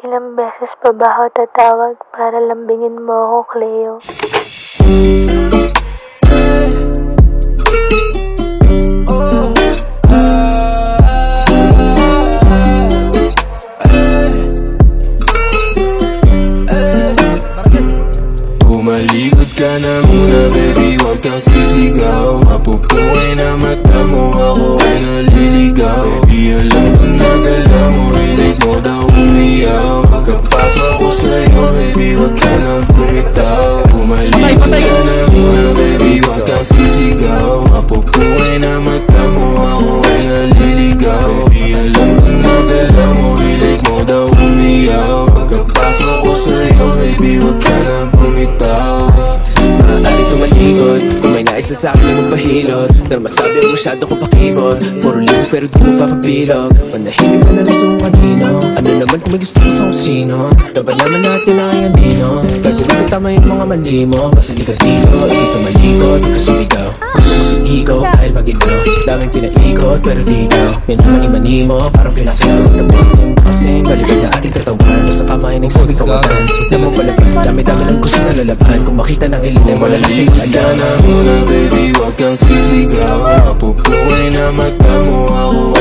Ilang beses pa ba ako tatawag para lambingin mo ako, Cleo? Tumalikod ka na muna, baby, huwag kang sisigaw. Mapupuhay na mata mo, ako ay naliligaw. Baby, alam ko na dala mo, hilig mo daw umiyaw. Pagkapasok ko sa'yo, baby, huwag ka nang bumitaw. Tumalikod ka na muna, baby, huwag kang sisigaw. Mapupuhay na mata mo, ako ay naliligaw. Baby, alam ko na dala mo, hilig mo daw umiyaw. Pagkapasok ko sa'yo, baby, huwag ka nang bumitaw. Maaari tumalikod, kung may nais na sa'kin na magpahilot. Pero masabi ang masyado kong pakibot. Puro libo pero di mo papabilog. Manahimik ka na lang sa kung kanino. Ano naman kung may gusto mo sa kung sino. Dapat naman natin na kaya dino. Gagawin ko tama yung mga mali mo. Basta di ka dito, hindi ka malikot, di ka sumigaw. Gusto mo sumigaw dahil mag-ikaw. Daming pinaikot pero di ikaw. Minamani-mani mo, parang pinakaw. Tapos yung boxing, balibag na ating katawan. Sa kamay ng sabing kawagan. Na mo palabas, dami-dami lang gusto na lalaban. Kung makita ng ililim, wala lang siyang Tumalikod ka na muna, baby, huwag kang sisigaw. Mapupuhay na mata mo, ako